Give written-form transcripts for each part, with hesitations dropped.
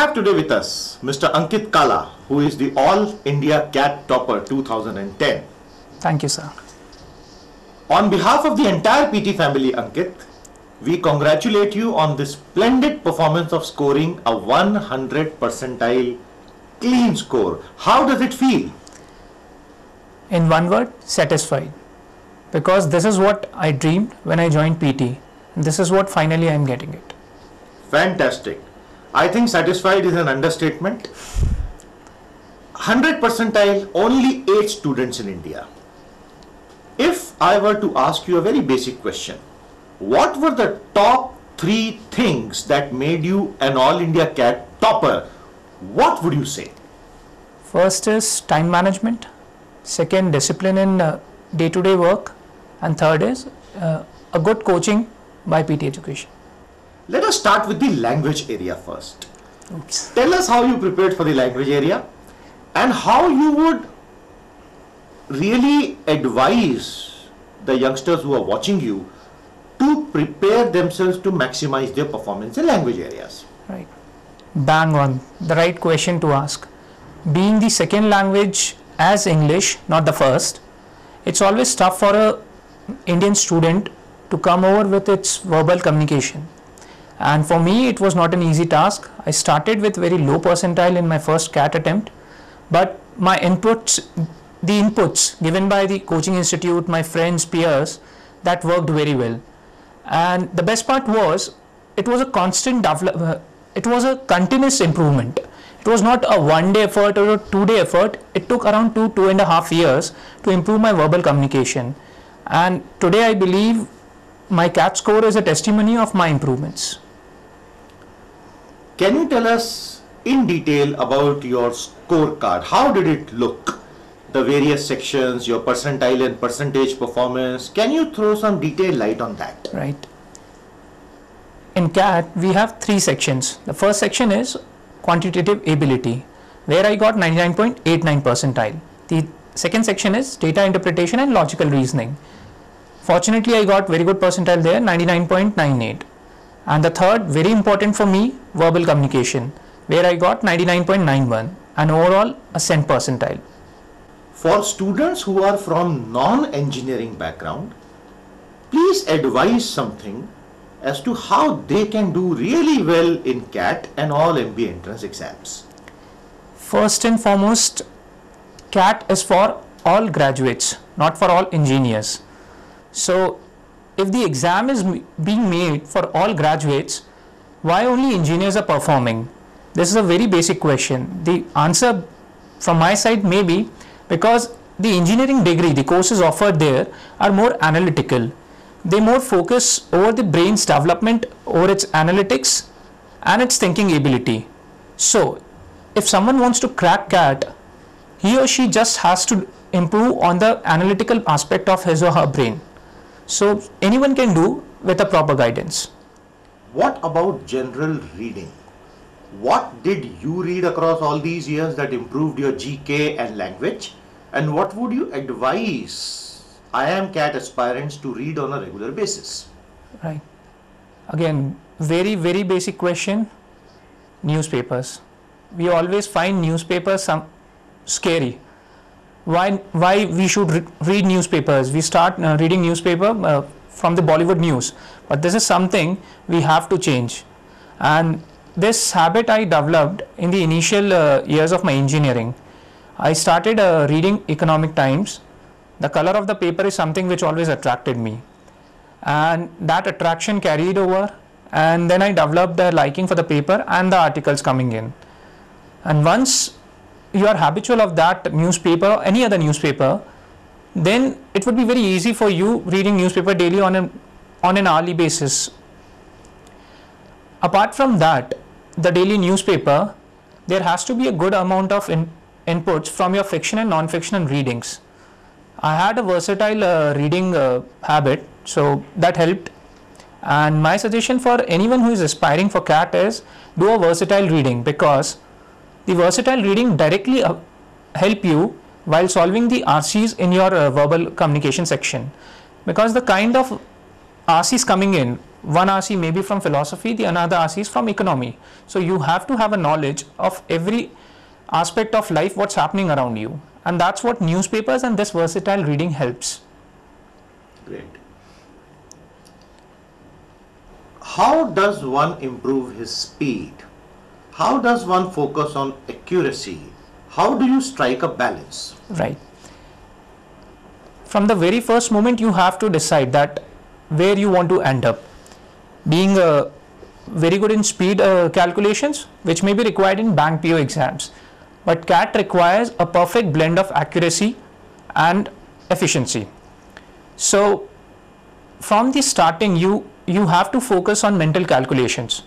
have today with us Mr. Ankit Kala, who is the All India CAT Topper 2010. Thank you, sir. On behalf of the entire PT family, Ankit, we congratulate you on this splendid performance of scoring a 100 percentile clean score. How does it feel? In one word, satisfied. Because this is what I dreamed when I joined PT. And this is what finally I am getting it. Fantastic. I think satisfied is an understatement. 100 percentile, only 8 students in India. If I were to ask you a very basic question, what were the top 3 things that made you an All India CAT topper? What would you say? First is time management. Second, discipline in day-to-day work. And third is a good coaching by PT education. Let us start with the language area first. Oops. Tell us how you prepared for the language area and how you would really advise the youngsters who are watching you to prepare themselves to maximize their performance in language areas. Right. Bang on. The right question to ask. Being the second language as English, not the first, it's always tough for a Indian student to come over with its verbal communication. And for me, it was not an easy task. I started with very low percentile in my first CAT attempt, but my inputs, the inputs given by the coaching institute, my friends, peers, that worked very well. And the best part was, it was a constant development. It was a continuous improvement. It was not a one-day effort or a 2-day effort. It took around 2.5 years to improve my verbal communication. And today I believe my CAT score is a testimony of my improvements. Can you tell us in detail about your scorecard? How did it look? The various sections, your percentile and percentage performance. Can you throw some detailed light on that? Right. In CAT, we have 3 sections. The first section is quantitative ability, where I got 99.89 percentile. The second section is data interpretation and logical reasoning. Fortunately, I got very good percentile there, 99.98. And the third, very important for me, verbal communication, where I got 99.91 and overall a cent percentile. For students who are from non-engineering background, please advise something as to how they can do really well in CAT and all MBA entrance exams. First and foremost, CAT is for all graduates, not for all engineers. So, if the exam is being made for all graduates, why only engineers are performing? This is a very basic question. The answer from my side may be because the engineering degree, the courses offered there are more analytical. They more focus over the brain's development, over its analytics and its thinking ability. So, if someone wants to crack CAT, he or she just has to improve on the analytical aspect of his or her brain. So, anyone can do with a proper guidance. What about general reading? What did you read across all these years that improved your GK and language? And what would you advise IIM-CAT aspirants to read on a regular basis? Right. Again, very, very basic question. Newspapers. We always find newspapers scary. Why we should read newspapers? We start reading newspaper from the Bollywood news. But this is something we have to change. And this habit I developed in the initial years of my engineering. I started reading Economic Times. The color of the paper is something which always attracted me. And that attraction carried over. And then I developed a liking for the paper and the articles coming in. And once you are habitual of that newspaper or any other newspaper, then it would be very easy for you reading newspaper daily on an hourly basis. Apart from that, the daily newspaper, there has to be a good amount of inputs from your fiction and non-fiction readings. I had a versatile reading habit, so that helped. And my suggestion for anyone who is aspiring for CAT is do a versatile reading, because the versatile reading directly help you while solving the RCs in your verbal communication section. Because the kind of RCs coming in One RC may be from philosophy, the another RC is from economy. So you have to have a knowledge of every aspect of life, what's happening around you. And that's what newspapers and this versatile reading helps. Great. How does one improve his speed? How does one focus on accuracy? How do you strike a balance? Right. From the very first moment, you have to decide that where you want to end up. Being very good in speed calculations, which may be required in bank PO exams. But CAT requires a perfect blend of accuracy and efficiency. So from the starting, you have to focus on mental calculations.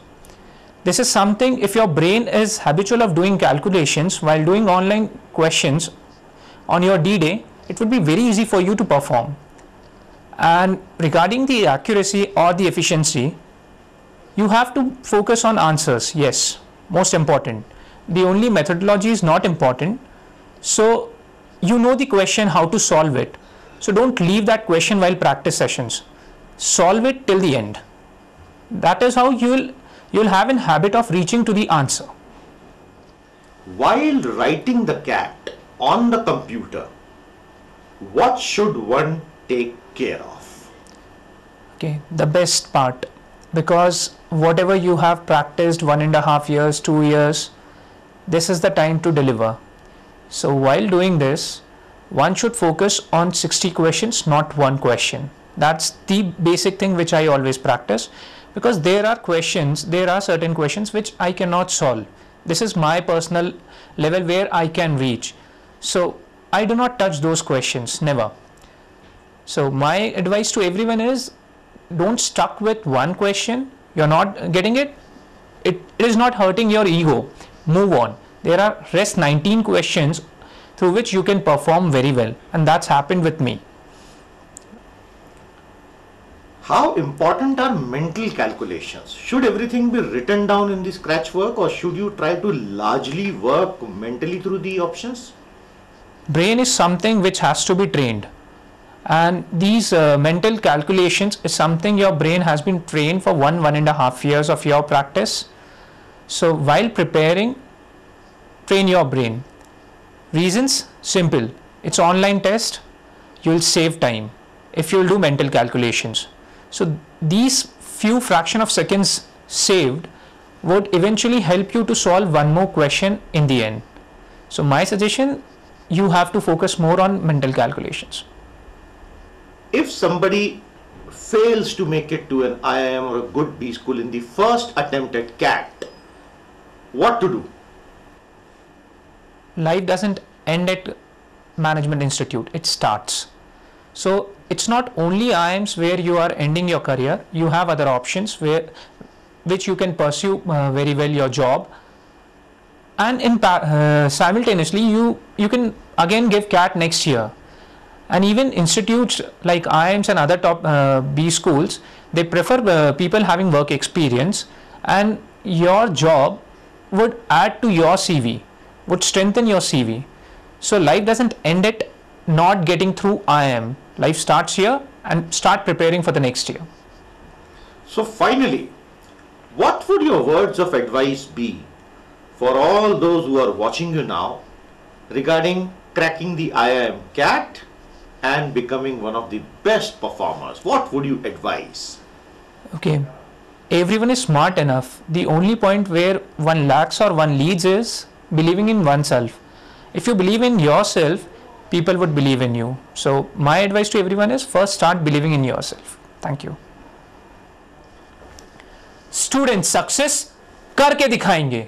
This is something, if your brain is habitual of doing calculations while doing online questions on your D-Day, it would be very easy for you to perform. And regarding the accuracy or the efficiency, you have to focus on answers. Yes, most important. The only methodology is not important. So you know the question, how to solve it. So don't leave that question while practice sessions. Solve it till the end. That is how you'll have a habit of reaching to the answer. While writing the CAT on the computer, what should one take care of? Okay, the best part, because whatever you have practiced 1.5 years, 2 years, this is the time to deliver. So while doing this, one should focus on 60 questions, not one question. That's the basic thing which I always practice, because there are certain questions which I cannot solve. This is my personal level where I can reach. So I do not touch those questions, never. So my advice to everyone is, don't stuck with one question. You're not getting it. It is not hurting your ego. Move on. There are rest 19 questions through which you can perform very well, and that's happened with me. How important are mental calculations? Should everything be written down in the scratch work, or should you try to largely work mentally through the options? Brain is something which has to be trained, and these mental calculations is something your brain has been trained for 1.5 years of your practice. So while preparing, train your brain. Reasons? Simple. It's online test. You'll save time if you'll do mental calculations. So these few fraction of seconds saved would eventually help you to solve one more question in the end. So my suggestion, you have to focus more on mental calculations. If somebody fails to make it to an IIM or a good B school in the first attempt at CAT, what to do? Life doesn't end at Management Institute, it starts. So it's not only IIMs where you are ending your career, you have other options which you can pursue very well your job, and simultaneously you can again give CAT next year. And even institutes like IIMs and other top B schools, they prefer people having work experience, and your job would add to your CV, would strengthen your CV. So life doesn't end at not getting through IIM. Life starts here, and start preparing for the next year. So finally, what would your words of advice be for all those who are watching you now regarding cracking the IIM-CAT and becoming one of the best performers? What would you advise? Okay, everyone is smart enough. The only point where one lacks or one leads is believing in oneself. If you believe in yourself, people would believe in you. So my advice to everyone is, first start believing in yourself. Thank you. Students, success करके दिखाएंगे.